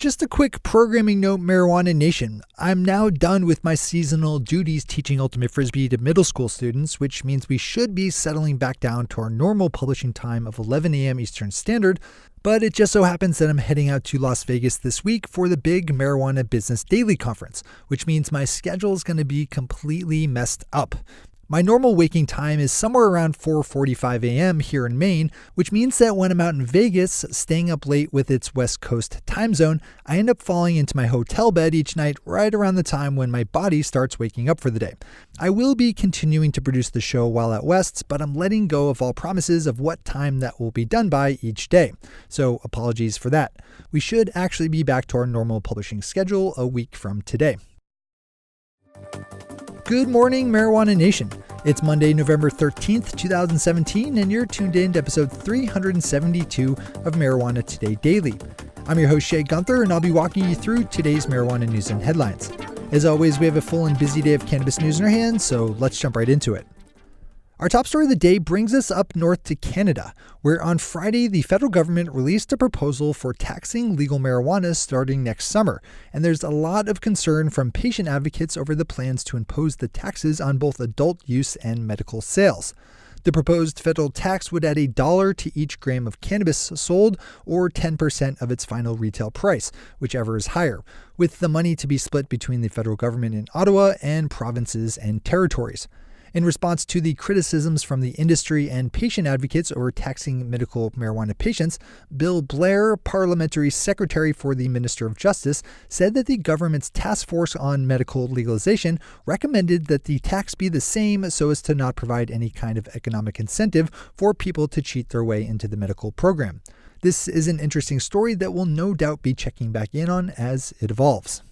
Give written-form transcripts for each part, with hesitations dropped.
Just a quick programming note, Marijuana Nation. I'm now done with my seasonal duties teaching Ultimate Frisbee to middle school students, which means we should be settling back down to our normal publishing time of 11 a.m. Eastern Standard, but it just so happens that I'm heading out to Las Vegas this week for the big Marijuana Business Daily Conference, which means my schedule is going to be completely messed up. My normal waking time is somewhere around 4:45 a.m. here in Maine, which means that when I'm out in Vegas, staying up late with its West Coast time zone, I end up falling into my hotel bed each night right around the time when my body starts waking up for the day. I will be continuing to produce the show while at West, but I'm letting go of all promises of what time that will be done by each day. So apologies for that. We should actually be back to our normal publishing schedule a week from today. Good morning, Marijuana Nation. It's Monday, November 13th, 2017, and you're tuned in to episode 372 of Marijuana Today Daily. I'm your host, Shay Gunther, and I'll be walking you through today's marijuana news and headlines. As always, we have a full and busy day of cannabis news in our hands, so let's jump right into it. Our top story of the day brings us up north to Canada, where on Friday, the federal government released a proposal for taxing legal marijuana starting next summer. And there's a lot of concern from patient advocates over the plans to impose the taxes on both adult use and medical sales. The proposed federal tax would add $1 to each gram of cannabis sold, or 10% of its final retail price, whichever is higher, with the money to be split between the federal government in Ottawa and provinces and territories. In response to the criticisms from the industry and patient advocates over taxing medical marijuana patients, Bill Blair, Parliamentary Secretary for the Minister of Justice, said that the government's task force on medical legalization recommended that the tax be the same so as to not provide any kind of economic incentive for people to cheat their way into the medical program. This is an interesting story that we'll no doubt be checking back in on as it evolves.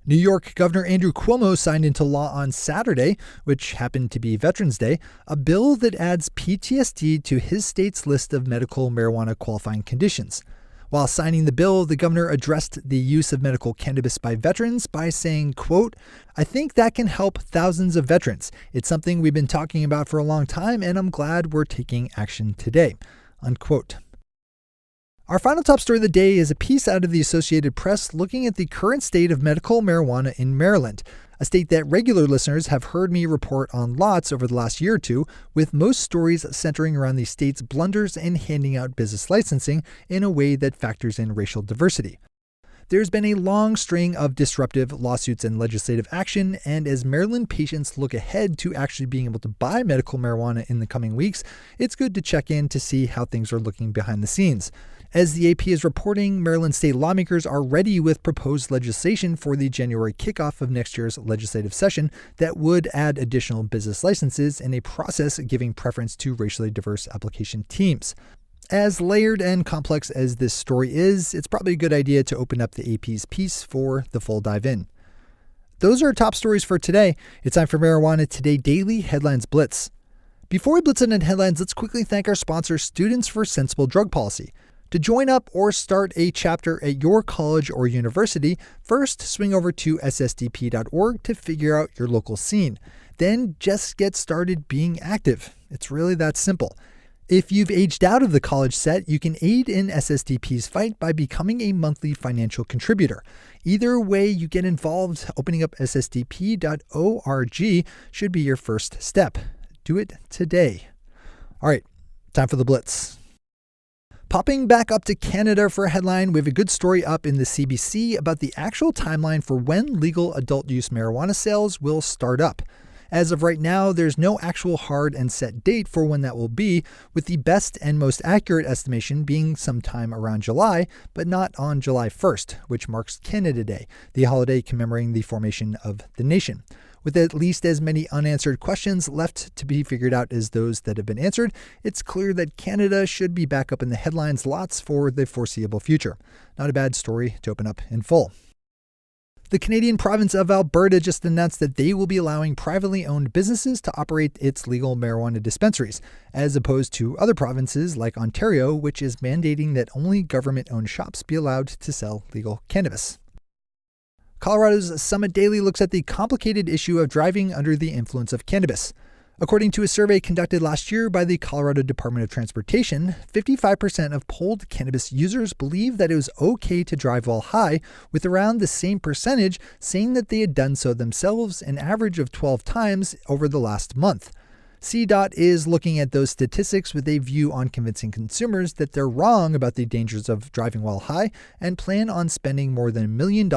New York Governor Andrew Cuomo signed into law on Saturday, which happened to be Veterans Day, a bill that adds PTSD to his state's list of medical marijuana qualifying conditions. While signing the bill, the governor addressed the use of medical cannabis by veterans by saying, quote, "I think that can help thousands of veterans. It's something we've been talking about for a long time, and I'm glad we're taking action today," unquote. Our final top story of the day is a piece out of the Associated Press looking at the current state of medical marijuana in Maryland, a state that regular listeners have heard me report on lots over the last year or two, with most stories centering around the state's blunders in handing out business licensing in a way that factors in racial diversity. There's been a long string of disruptive lawsuits and legislative action, and as Maryland patients look ahead to actually being able to buy medical marijuana in the coming weeks, it's good to check in to see how things are looking behind the scenes. As the AP is reporting, Maryland state lawmakers are ready with proposed legislation for the January kickoff of next year's legislative session that would add additional business licenses in a process giving preference to racially diverse application teams. As layered and complex as this story is, it's probably a good idea to open up the AP's piece for the full dive in. Those are our top stories for today. It's time for Marijuana Today Daily Headlines Blitz. Before we blitz in headlines, let's quickly thank our sponsor, Students for Sensible Drug Policy. To join up or start a chapter at your college or university, first swing over to ssdp.org to figure out your local scene. Then just get started being active. It's really that simple. If you've aged out of the college set, you can aid in SSDP's fight by becoming a monthly financial contributor. Either way you get involved, opening up ssdp.org should be your first step. Do it today. All right, time for the blitz. Popping back up to Canada for a headline, we have a good story up in the CBC about the actual timeline for when legal adult use marijuana sales will start up. As of right now, there's no actual hard and set date for when that will be, with the best and most accurate estimation being sometime around July, but not on July 1st, which marks Canada Day, the holiday commemorating the formation of the nation. With at least as many unanswered questions left to be figured out as those that have been answered, it's clear that Canada should be back up in the headlines lots for the foreseeable future. Not a bad story to open up in full. The Canadian province of Alberta just announced that they will be allowing privately owned businesses to operate its legal marijuana dispensaries, as opposed to other provinces like Ontario, which is mandating that only government-owned shops be allowed to sell legal cannabis. Colorado's Summit Daily looks at the complicated issue of driving under the influence of cannabis. According to a survey conducted last year by the Colorado Department of Transportation, 55% of polled cannabis users believe that it was okay to drive while high, with around the same percentage saying that they had done so themselves an average of 12 times over the last month. CDOT is looking at those statistics with a view on convincing consumers that they're wrong about the dangers of driving while high and plan on spending more than $1 million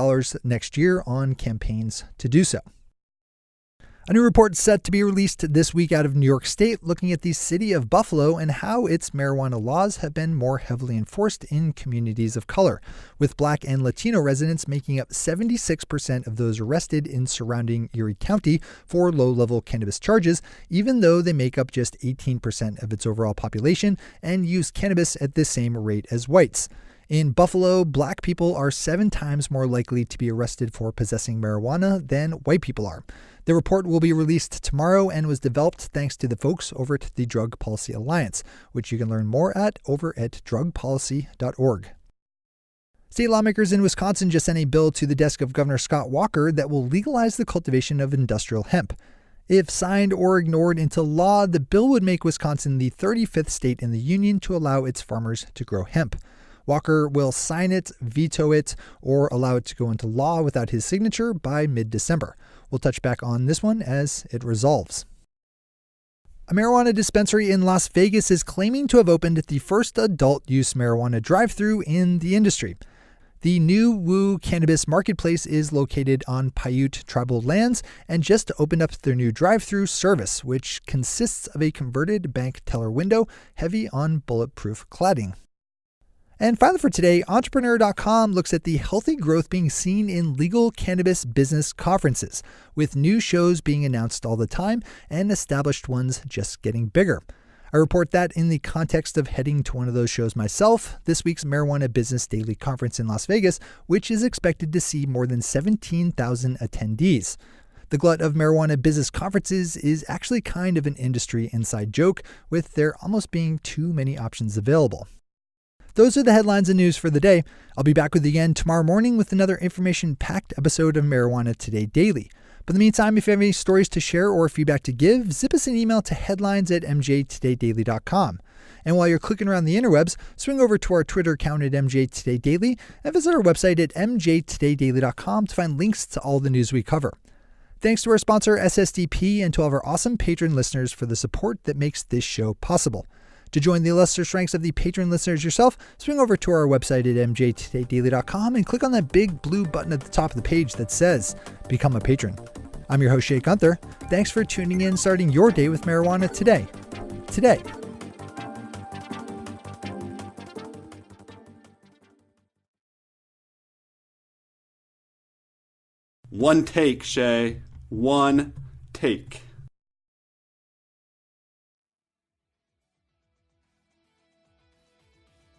next year on campaigns to do so. A new report set to be released this week out of New York State looking at the city of Buffalo and how its marijuana laws have been more heavily enforced in communities of color, with Black and Latino residents making up 76% of those arrested in surrounding Erie County for low-level cannabis charges, even though they make up just 18% of its overall population and use cannabis at the same rate as whites. In Buffalo, Black people are 7 times more likely to be arrested for possessing marijuana than white people are. The report will be released tomorrow and was developed thanks to the folks over at the Drug Policy Alliance, which you can learn more at over at drugpolicy.org. State lawmakers in Wisconsin just sent a bill to the desk of Governor Scott Walker that will legalize the cultivation of industrial hemp. If signed or ignored into law, the bill would make Wisconsin the 35th state in the union to allow its farmers to grow hemp. Walker will sign it, veto it, or allow it to go into law without his signature by mid-December. We'll touch back on this one as it resolves. A marijuana dispensary in Las Vegas is claiming to have opened the first adult-use marijuana drive-thru in the industry. The new Woo Cannabis Marketplace is located on Paiute tribal lands and just opened up their new drive-thru service, which consists of a converted bank teller window heavy on bulletproof cladding. And finally for today, Entrepreneur.com looks at the healthy growth being seen in legal cannabis business conferences, with new shows being announced all the time and established ones just getting bigger. I report that in the context of heading to one of those shows myself, this week's Marijuana Business Daily Conference in Las Vegas, which is expected to see more than 17,000 attendees. The glut of marijuana business conferences is actually kind of an industry inside joke, with there almost being too many options available. Those are the headlines and news for the day. I'll be back with you again tomorrow morning with another information-packed episode of Marijuana Today Daily. But in the meantime, if you have any stories to share or feedback to give, zip us an email to headlines@mjtodaydaily.com. And while you're clicking around the interwebs, swing over to our Twitter account at mjtodaydaily and visit our website at mjtodaydaily.com to find links to all the news we cover. Thanks to our sponsor, SSDP, and to all of our awesome patron listeners for the support that makes this show possible. To join the illustrious ranks of the patron listeners yourself, swing over to our website at mjtodaydaily.com and click on that big blue button at the top of the page that says Become a Patron. I'm your host, Shay Gunther. Thanks for tuning in, starting your day with marijuana today. One take, Shay. One take.